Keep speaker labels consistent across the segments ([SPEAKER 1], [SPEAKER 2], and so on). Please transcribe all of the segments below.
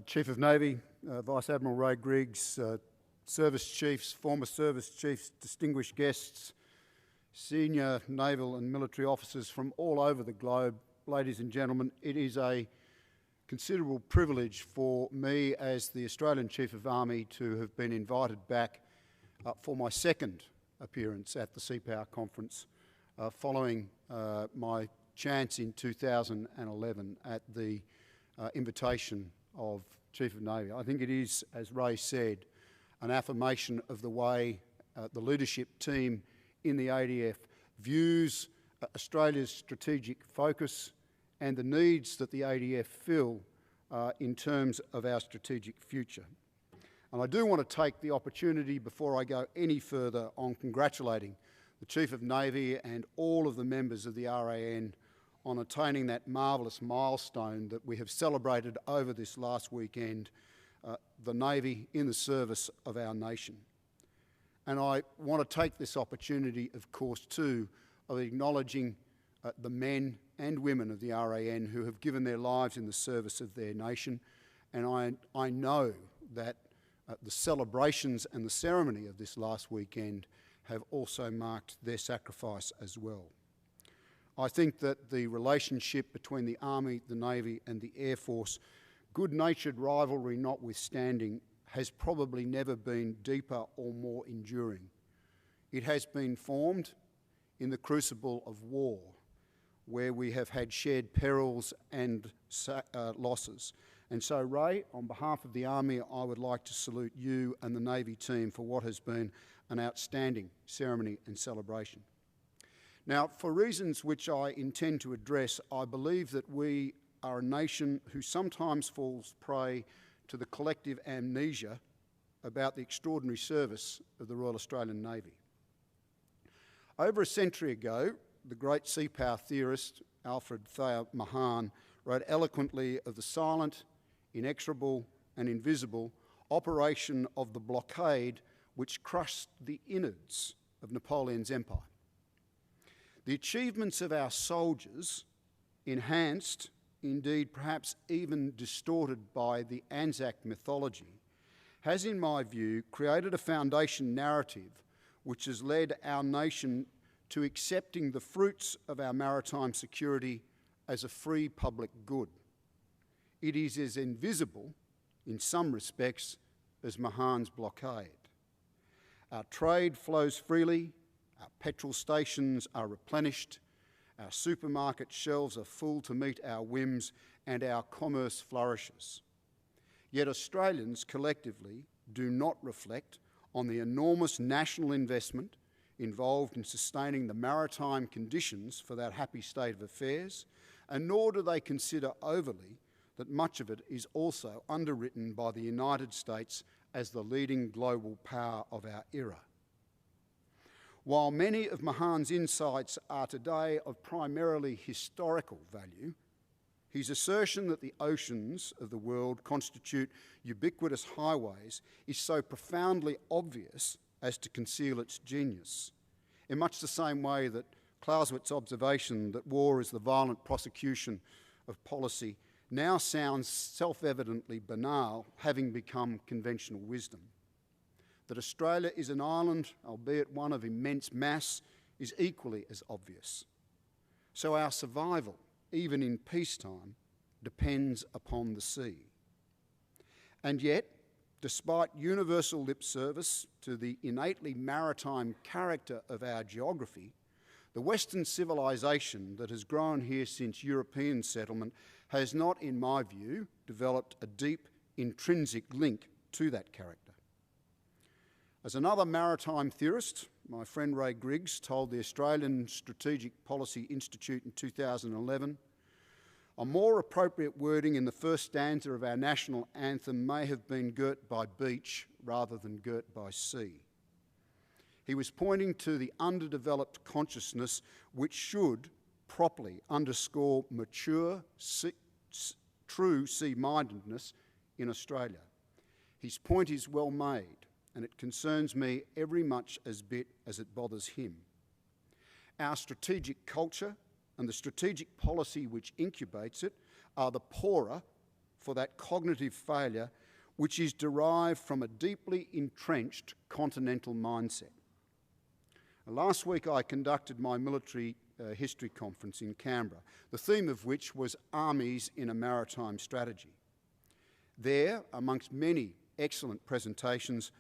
[SPEAKER 1] Chief of Navy, Vice Admiral Ray Griggs, service chiefs, former service chiefs, distinguished guests, senior naval and military officers from all over the globe, ladies and gentlemen, it is a considerable privilege for me as the Australian Chief of Army to have been invited back for my second appearance at the SPC-A conference following my chance in 2011 at the invitation of Chief of Navy. I think it is, as Ray said, an affirmation of the way the leadership team in the ADF views Australia's strategic focus and the needs that the ADF fill in terms of our strategic future. And I do want to take the opportunity before I go any further on congratulating the Chief of Navy and all of the members of the RAN on attaining that marvellous milestone that we have celebrated over this last weekend, the Navy in the service of our nation. And I want to take this opportunity, of course, too, of acknowledging the men and women of the RAN who have given their lives in the service of their nation. And I know that the celebrations and the ceremony of this last weekend have also marked their sacrifice as well. I think that the relationship between the Army, the Navy and the Air Force, good-natured rivalry notwithstanding, has probably never been deeper or more enduring. It has been formed in the crucible of war, where we have had shared perils and losses. And so, Ray, on behalf of the Army, I would like to salute you and the Navy team for what has been an outstanding ceremony and celebration. Now, for reasons which I intend to address, I believe that we are a nation who sometimes falls prey to the collective amnesia about the extraordinary service of the Royal Australian Navy. Over a century ago, the great sea power theorist Alfred Thayer Mahan wrote eloquently of the silent, inexorable and invisible operation of the blockade which crushed the innards of Napoleon's empire. The achievements of our soldiers, enhanced, indeed perhaps even distorted by the Anzac mythology, has, in my view, created a foundation narrative which has led our nation to accepting the fruits of our maritime security as a free public good. It is as invisible, in some respects, as Mahan's blockade. Our trade flows freely, our petrol stations are replenished, our supermarket shelves are full to meet our whims, and our commerce flourishes. Yet Australians collectively do not reflect on the enormous national investment involved in sustaining the maritime conditions for that happy state of affairs, and nor do they consider overly that much of it is also underwritten by the United States as the leading global power of our era. While many of Mahan's insights are today of primarily historical value, his assertion that the oceans of the world constitute ubiquitous highways is so profoundly obvious as to conceal its genius, in much the same way that Clausewitz's observation that war is the violent prosecution of policy now sounds self-evidently banal, having become conventional wisdom. That Australia is an island, albeit one of immense mass, is equally as obvious. So our survival, even in peacetime, depends upon the sea. And yet, despite universal lip service to the innately maritime character of our geography, the Western civilisation that has grown here since European settlement has not, in my view, developed a deep intrinsic link to that character. As another maritime theorist, my friend Ray Griggs, told the Australian Strategic Policy Institute in 2011, a more appropriate wording in the first stanza of our national anthem may have been girt by beach rather than girt by sea. He was pointing to the underdeveloped consciousness which should properly underscore mature, true sea-mindedness in Australia. His point is well made, and it concerns me every much as bit as it bothers him. Our strategic culture and the strategic policy which incubates it are the poorer for that cognitive failure which is derived from a deeply entrenched continental mindset. Last week I conducted my military history conference in Canberra, the theme of which was Armies in a Maritime Strategy. There, amongst many excellent presentations,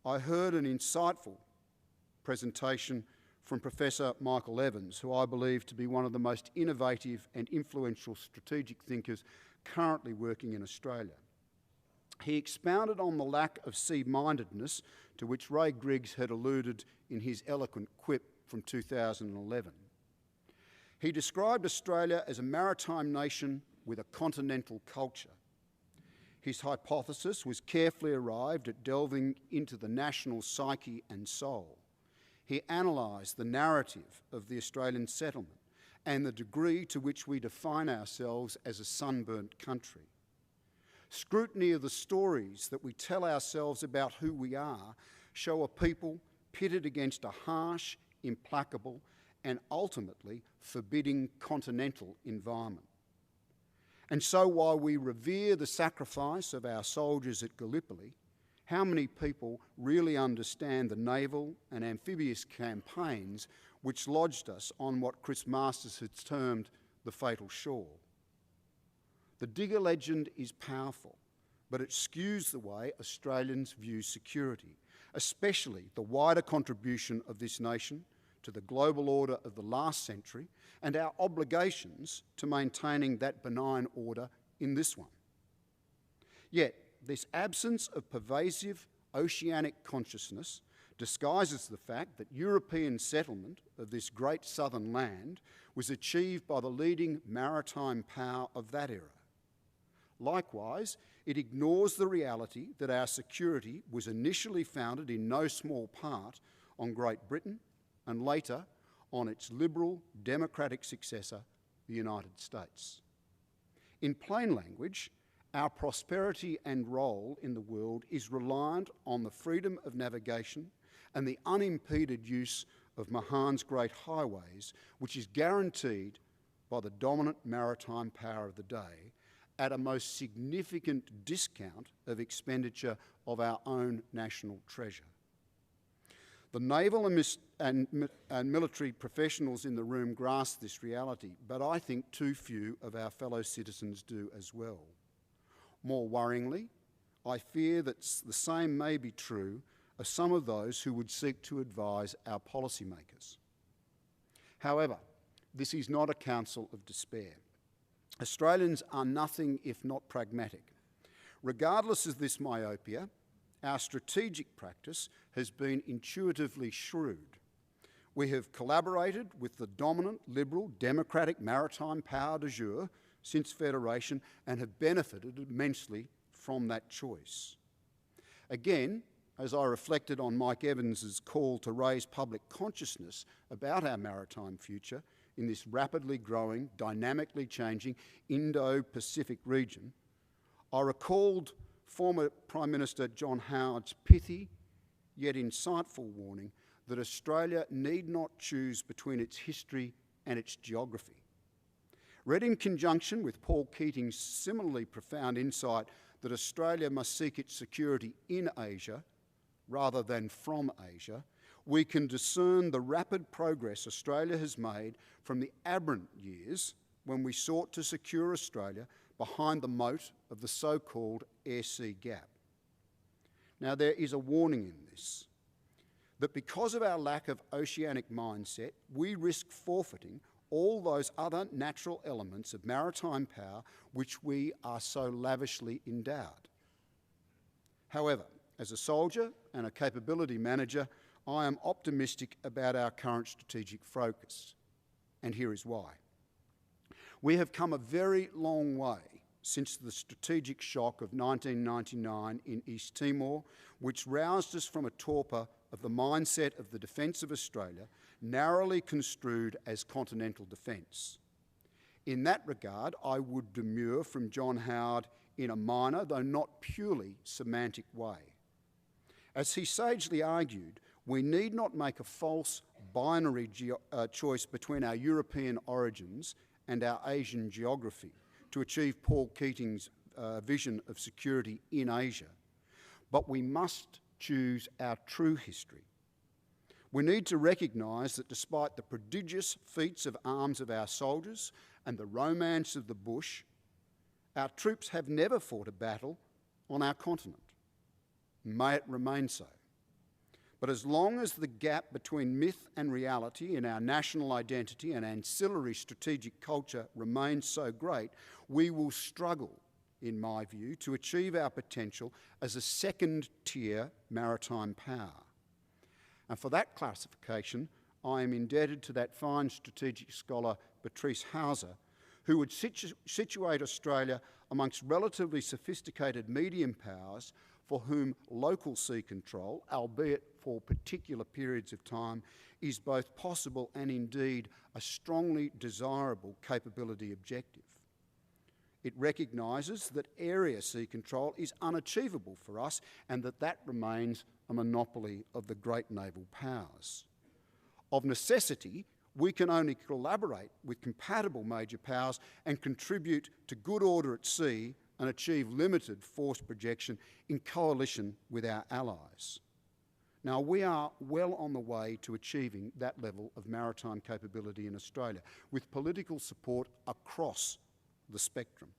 [SPEAKER 1] I heard an insightful presentation from Professor Michael Evans, who I believe to be one of the most innovative and influential strategic thinkers currently working in Australia. He expounded on the lack of sea-mindedness to which Ray Griggs had alluded in his eloquent quip from 2011. He described Australia as a maritime nation with a continental culture. His hypothesis was carefully arrived at delving into the national psyche and soul. He analysed the narrative of the Australian settlement and the degree to which we define ourselves as a sunburnt country. Scrutiny of the stories that we tell ourselves about who we are show a people pitted against a harsh, implacable, and ultimately forbidding continental environment. And so while we revere the sacrifice of our soldiers at Gallipoli, how many people really understand the naval and amphibious campaigns which lodged us on what Chris Masters has termed the fatal shore? The digger legend is powerful, but it skews the way Australians view security, especially the wider contribution of this nation to the global order of the last century and our obligations to maintaining that benign order in this one. Yet, this absence of pervasive oceanic consciousness disguises the fact that European settlement of this great southern land was achieved by the leading maritime power of that era. Likewise, it ignores the reality that our security was initially founded in no small part on Great Britain and later on its liberal democratic successor, the United States. In plain language, our prosperity and role in the world is reliant on the freedom of navigation and the unimpeded use of Mahan's great highways, which is guaranteed by the dominant maritime power of the day at a most significant discount of expenditure of our own national treasure. The naval and military professionals in the room grasp this reality, but I think too few of our fellow citizens do as well. More worryingly, I fear that the same may be true of some of those who would seek to advise our policymakers. However, this is not a counsel of despair. Australians are nothing if not pragmatic. Regardless of this myopia, our strategic practice has been intuitively shrewd. We have collaborated with the dominant liberal democratic maritime power du jour since Federation and have benefited immensely from that choice. Again, as I reflected on Mike Evans's call to raise public consciousness about our maritime future in this rapidly growing, dynamically changing Indo-Pacific region, I recalled former Prime Minister John Howard's pithy yet insightful warning that Australia need not choose between its history and its geography. Read in conjunction with Paul Keating's similarly profound insight that Australia must seek its security in Asia rather than from Asia, we can discern the rapid progress Australia has made from the aberrant years when we sought to secure Australia behind the moat of the so-called air-sea gap. Now, there is a warning in this, that because of our lack of oceanic mindset, we risk forfeiting all those other natural elements of maritime power which we are so lavishly endowed. However, as a soldier and a capability manager, I am optimistic about our current strategic focus, and here is why. We have come a very long way since the strategic shock of 1999 in East Timor, which roused us from a torpor of the mindset of the defence of Australia, narrowly construed as continental defence. In that regard, I would demur from John Howard in a minor, though not purely semantic way. As he sagely argued, we need not make a false binary choice between our European origins and our Asian geography to achieve Paul Keating's vision of security in Asia, but we must choose our true history. We need to recognise that despite the prodigious feats of arms of our soldiers and the romance of the bush, our troops have never fought a battle on our continent. May it remain so. But as long as the gap between myth and reality in our national identity and ancillary strategic culture remains so great, we will struggle, in my view, to achieve our potential as a second-tier maritime power. And for that classification, I am indebted to that fine strategic scholar Patrice Hauser, who would situate Australia amongst relatively sophisticated medium powers for whom local sea control, albeit for particular periods of time, is both possible and indeed a strongly desirable capability objective. It recognises that area sea control is unachievable for us and that remains a monopoly of the great naval powers. Of necessity, we can only collaborate with compatible major powers and contribute to good order at sea and achieve limited force projection in coalition with our allies. Now, we are well on the way to achieving that level of maritime capability in Australia, with political support across the spectrum.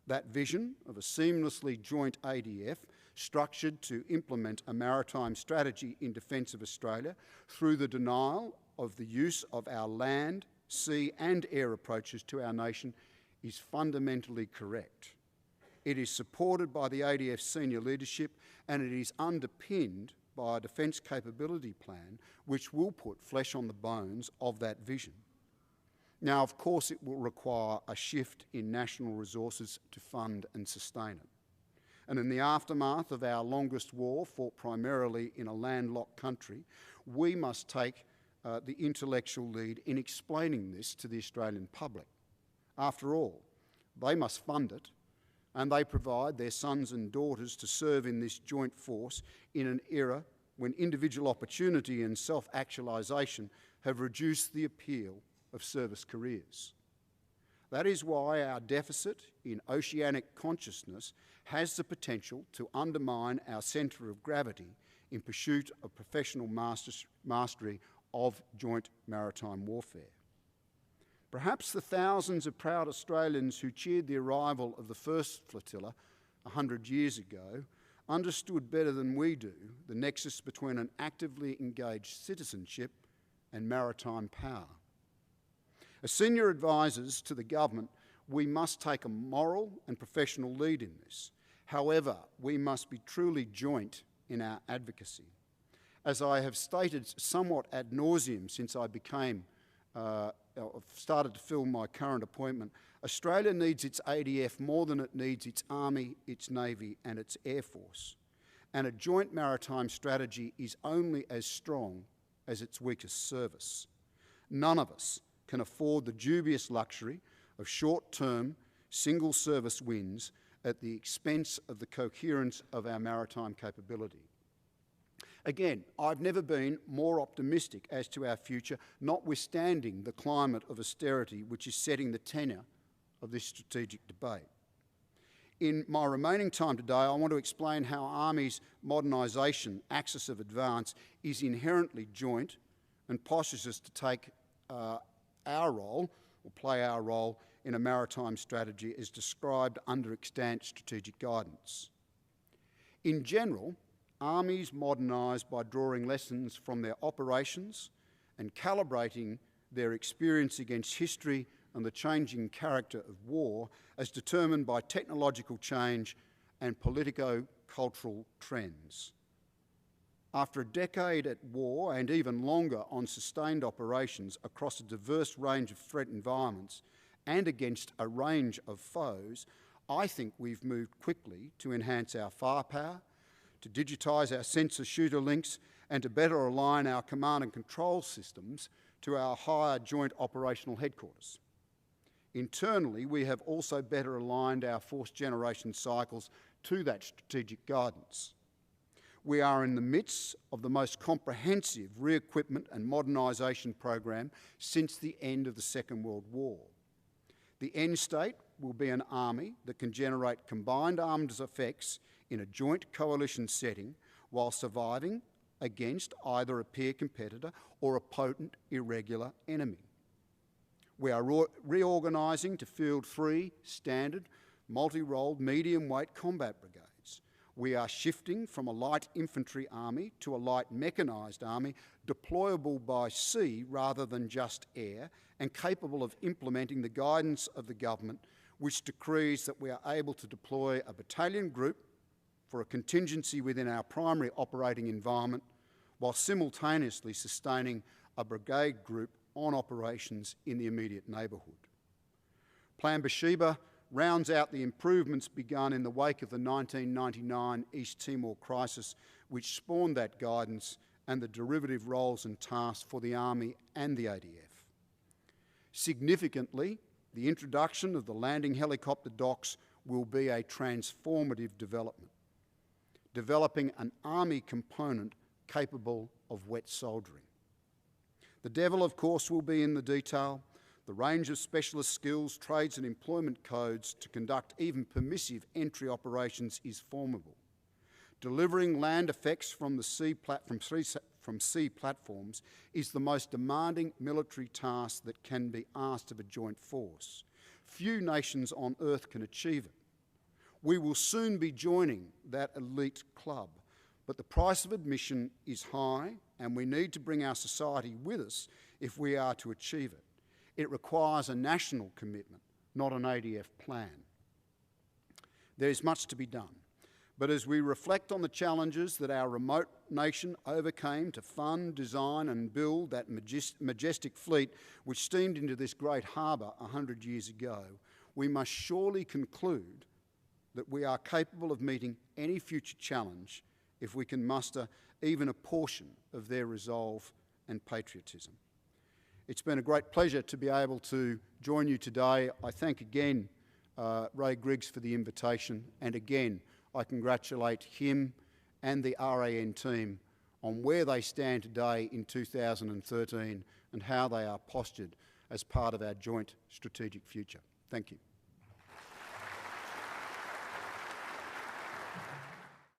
[SPEAKER 1] That vision of a seamlessly joint ADF structured to implement a maritime strategy in defence of Australia through the denial of the use of our land, sea and air approaches to our nation is fundamentally correct. It is supported by the ADF's senior leadership and it is underpinned by a defence capability plan which will put flesh on the bones of that vision. Now, of course, it will require a shift in national resources to fund and sustain it. And in the aftermath of our longest war, fought primarily in a landlocked country, we must take the intellectual lead in explaining this to the Australian public. After all, they must fund it, and they provide their sons and daughters to serve in this joint force in an era when individual opportunity and self-actualisation have reduced the appeal of service careers. That is why our deficit in oceanic consciousness has the potential to undermine our centre of gravity in pursuit of professional mastery of joint maritime warfare. Perhaps the thousands of proud Australians who cheered the arrival of the first flotilla 100 years ago understood better than we do the nexus between an actively engaged citizenship and maritime power. As senior advisors to the government, we must take a moral and professional lead in this. However, we must be truly joint in our advocacy. As I have stated somewhat ad nauseum since I started to fill my current appointment, Australia needs its ADF more than it needs its Army, its Navy and its Air Force. And a joint maritime strategy is only as strong as its weakest service. None of us can afford the dubious luxury of short-term, single-service wins at the expense of the coherence of our maritime capability. Again, I've never been more optimistic as to our future, notwithstanding the climate of austerity which is setting the tenor of this strategic debate. In my remaining time today, I want to explain how Army's modernisation axis of advance is inherently joint and postures us to take our role, or play our role, in a maritime strategy as described under extant strategic guidance. In general, armies modernise by drawing lessons from their operations and calibrating their experience against history and the changing character of war as determined by technological change and politico-cultural trends. After a decade at war and even longer on sustained operations across a diverse range of threat environments and against a range of foes, I think we've moved quickly to enhance our firepower, to digitise our sensor shooter links and to better align our command and control systems to our higher joint operational headquarters. Internally, we have also better aligned our force generation cycles to that strategic guidance. We are in the midst of the most comprehensive re-equipment and modernisation program since the end of the Second World War. The end state will be an army that can generate combined arms effects in a joint coalition setting while surviving against either a peer competitor or a potent irregular enemy. We are reorganising to field 3 standard multi-role medium-weight combat brigades. We are shifting from a light infantry army to a light mechanised army deployable by sea rather than just air and capable of implementing the guidance of the government, which decrees that we are able to deploy a battalion group for a contingency within our primary operating environment while simultaneously sustaining a brigade group on operations in the immediate neighbourhood. Plan Bathsheba rounds out the improvements begun in the wake of the 1999 East Timor crisis, which spawned that guidance and the derivative roles and tasks for the Army and the ADF. Significantly, the introduction of the landing helicopter docks will be a transformative development, developing an Army component capable of wet soldering. The devil, of course, will be in the detail. The range of specialist skills, trades and employment codes to conduct even permissive entry operations is formidable. Delivering land effects from sea platforms is the most demanding military task that can be asked of a joint force. Few nations on earth can achieve it. We will soon be joining that elite club, but the price of admission is high and we need to bring our society with us if we are to achieve it. It requires a national commitment, not an ADF plan. There is much to be done, but as we reflect on the challenges that our remote nation overcame to fund, design and build that majestic fleet which steamed into this great harbour 100 years ago, we must surely conclude that we are capable of meeting any future challenge if we can muster even a portion of their resolve and patriotism. It's been a great pleasure to be able to join you today. I thank again Ray Griggs for the invitation, and again I congratulate him and the RAN team on where they stand today in 2013 and how they are postured as part of our joint strategic future. Thank you.